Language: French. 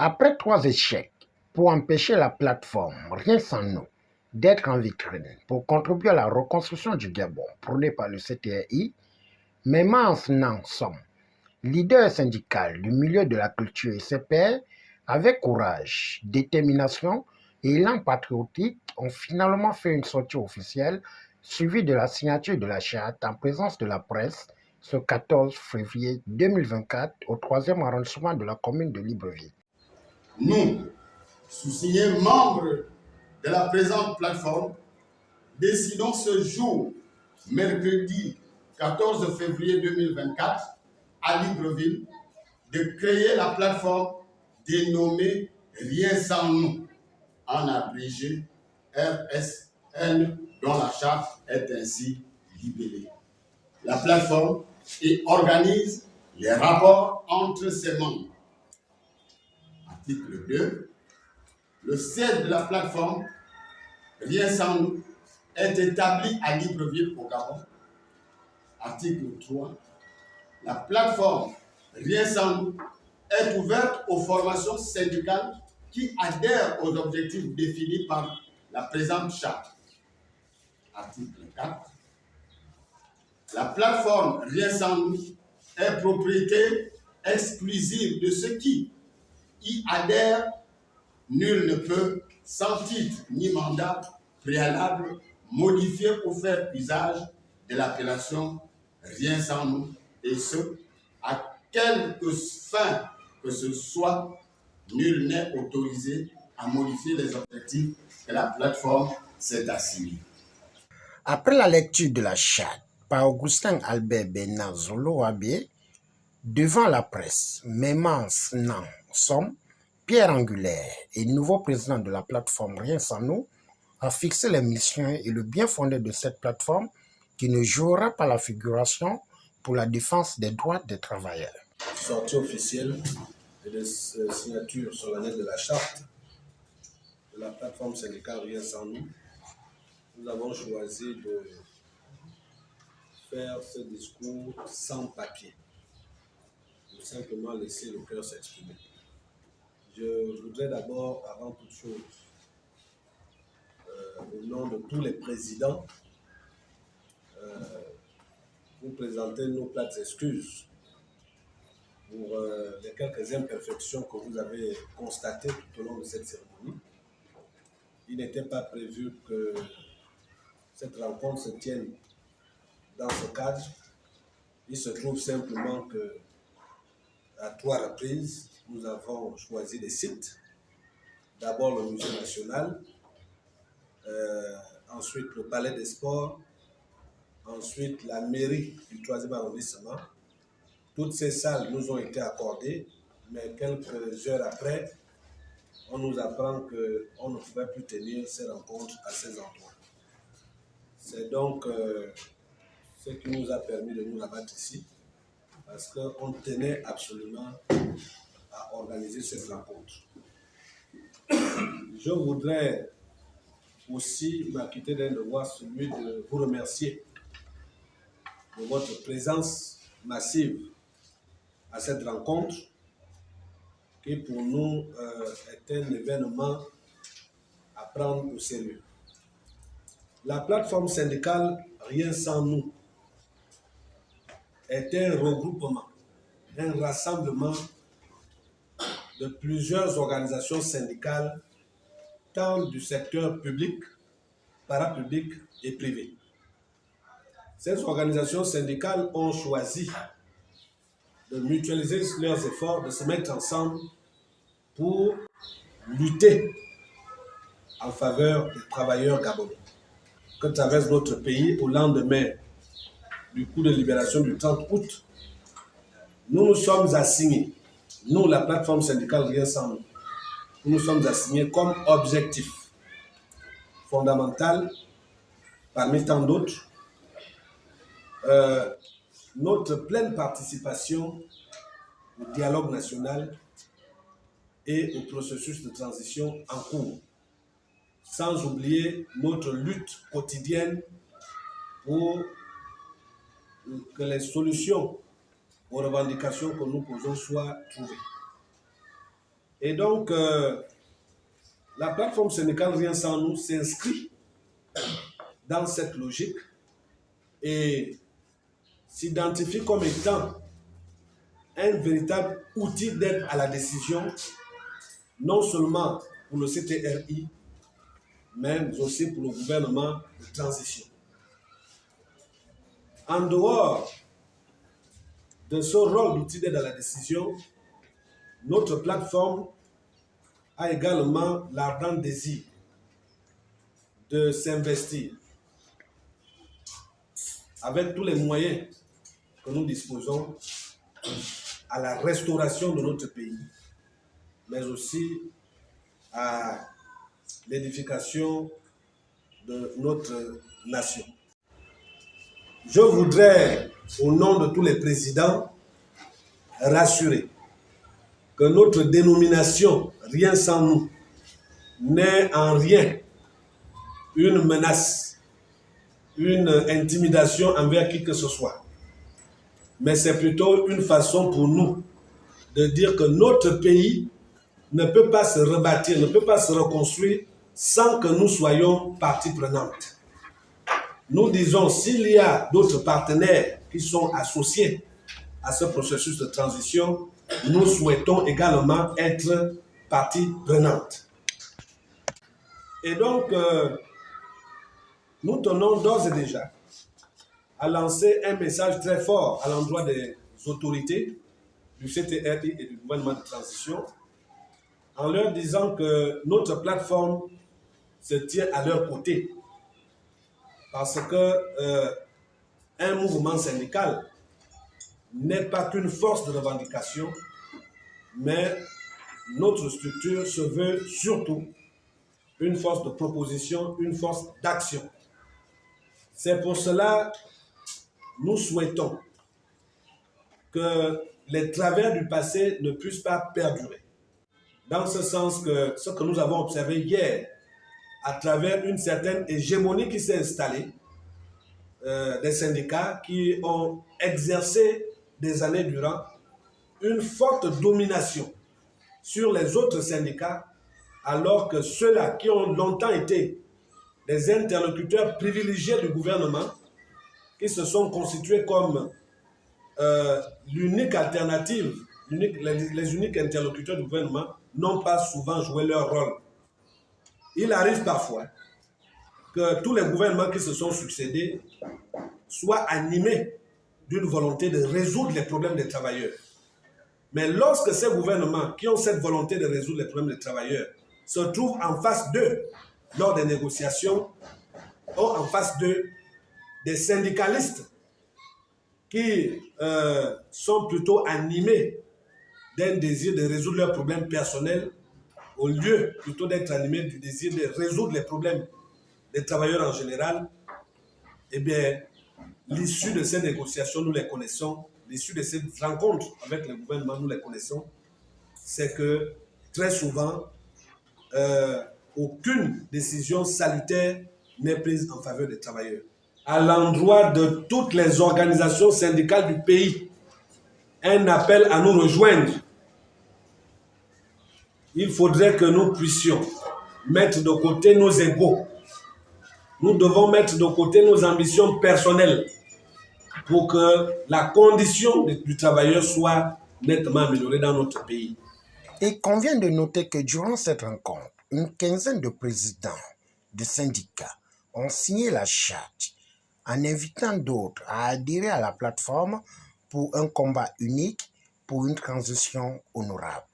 Après 3 échecs pour empêcher la plateforme Rien sans nous d'être en vitrine pour contribuer à la reconstruction du Gabon prônée par le CTRI, Maimans Nan Som, leader syndical du milieu de la culture et ses pairs, avec courage, détermination et élan patriotique, ont finalement fait une sortie officielle suivie de la signature de la charte en présence de la presse ce 14 février 2024 au 3e arrondissement de la commune de Libreville. Nous, sous-signés membres de la présente plateforme, décidons ce jour, mercredi 14 février 2024, à Libreville, de créer la plateforme dénommée Rien sans nous, en abrégé RSN, dont la charte est ainsi libellée. La plateforme organise les rapports entre ses membres. Article 2. Le siège de la plateforme Rien sans nous est établi à Libreville au Gabon. Article 3. La plateforme Rien sans nous est ouverte aux formations syndicales qui adhèrent aux objectifs définis par la présente charte. Article 4. La plateforme Rien sans nous est propriété exclusive de ceux qui y adhèrent. Nul ne peut, sans titre ni mandat préalable, modifier ou faire usage de l'appellation Rien sans nous, et ce, à quelque fin que ce soit. Nul n'est autorisé à modifier les objectifs que la plateforme s'est assignés. Après la lecture de la charte par Augustin Albert Bernard Zolo-Wabé, devant la presse, Maimans Nan Som, pierre angulaire et nouveau président de la plateforme Rien sans nous, a fixé les missions et le bien fondé de cette plateforme qui ne jouera pas la figuration pour la défense des droits des travailleurs. Sortie officielle et de signature solennelle de la charte de la plateforme syndicale Rien sans nous, nous avons choisi de faire ce discours sans papier, de simplement laisser le cœur s'exprimer. Je voudrais d'abord, avant toute chose, au nom de tous les présidents, vous présenter nos plates excuses pour les quelques imperfections que vous avez constatées tout au long de cette cérémonie. Il n'était pas prévu que cette rencontre se tienne dans ce cadre. Il se trouve simplement que, à 3 reprises, nous avons choisi des sites. D'abord le Musée national, ensuite le Palais des Sports, ensuite la mairie du 3e arrondissement. Toutes ces salles nous ont été accordées, mais quelques heures après, on nous apprend qu'on ne pouvait plus tenir ces rencontres à ces endroits. C'est donc ce qui nous a permis de nous abattre ici, parce qu'on tenait absolument à organiser cette rencontre. Je voudrais aussi m'acquitter d'un devoir, celui de vous remercier de votre présence massive à cette rencontre, qui pour nous est un événement à prendre au sérieux. La plateforme syndicale Rien sans nous est un regroupement, un rassemblement de plusieurs organisations syndicales, tant du secteur public, parapublic et privé. Ces organisations syndicales ont choisi de mutualiser leurs efforts, de se mettre ensemble pour lutter en faveur des travailleurs gabonais que traverse notre pays au lendemain du coup de libération du 30 août. Nous nous sommes assignés, nous, la plateforme syndicale Rien sans nous, nous sommes assignés comme objectif fondamental, parmi tant d'autres, notre pleine participation au dialogue national et au processus de transition en cours, sans oublier notre lutte quotidienne pour que les solutions aux revendications que nous posons soient trouvées. Et donc, la plateforme syndicale Rien sans nous s'inscrit dans cette logique et s'identifie comme étant un véritable outil d'aide à la décision, non seulement pour le CTRI, mais aussi pour le gouvernement de transition. En dehors de ce rôle d'outil d'aide à la décision, notre plateforme a également l'ardent désir de s'investir avec tous les moyens que nous disposons à la restauration de notre pays, mais aussi à l'édification de notre nation. Je voudrais, au nom de tous les présidents, rassurer que notre dénomination Rien sans nous n'est en rien une menace, une intimidation envers qui que ce soit. Mais c'est plutôt une façon pour nous de dire que notre pays ne peut pas se rebâtir, ne peut pas se reconstruire sans que nous soyons partie prenante. Nous disons, s'il y a d'autres partenaires qui sont associés à ce processus de transition, nous souhaitons également être partie prenante. Et donc, nous tenons d'ores et déjà à lancer un message très fort à l'endroit des autorités du CTRI et du gouvernement de transition en leur disant que notre plateforme se tient à leur côté parce que un mouvement syndical n'est pas qu'une force de revendication, mais notre structure se veut surtout une force de proposition, une force d'action. C'est pour cela que nous souhaitons que les travers du passé ne puissent pas perdurer. Dans ce sens que ce que nous avons observé hier, à travers une certaine hégémonie qui s'est installée, des syndicats qui ont exercé des années durant une forte domination sur les autres syndicats, alors que ceux-là qui ont longtemps été des interlocuteurs privilégiés du gouvernement, qui se sont constitués comme l'unique alternative, les uniques interlocuteurs du gouvernement, n'ont pas souvent joué leur rôle. Il arrive parfois que tous les gouvernements qui se sont succédés soient animés d'une volonté de résoudre les problèmes des travailleurs. Mais lorsque ces gouvernements qui ont cette volonté de résoudre les problèmes des travailleurs se trouvent en face d'eux lors des négociations, ou en face d'eux des syndicalistes qui sont plutôt animés d'un désir de résoudre leurs problèmes personnels au lieu plutôt d'être animés du désir de résoudre les problèmes des travailleurs en général, eh bien, l'issue de ces négociations, nous les connaissons, l'issue de ces rencontres avec le gouvernement, nous les connaissons, c'est que très souvent, aucune décision salutaire n'est prise en faveur des travailleurs. À l'endroit de toutes les organisations syndicales du pays, un appel à nous rejoindre. Il faudrait que nous puissions mettre de côté nos égos. Nous devons mettre de côté nos ambitions personnelles pour que la condition du travailleur soit nettement améliorée dans notre pays. Il convient de noter que durant cette rencontre, une quinzaine de présidents de syndicats ont signé la charte en invitant d'autres à adhérer à la plateforme pour un combat unique pour une transition honorable.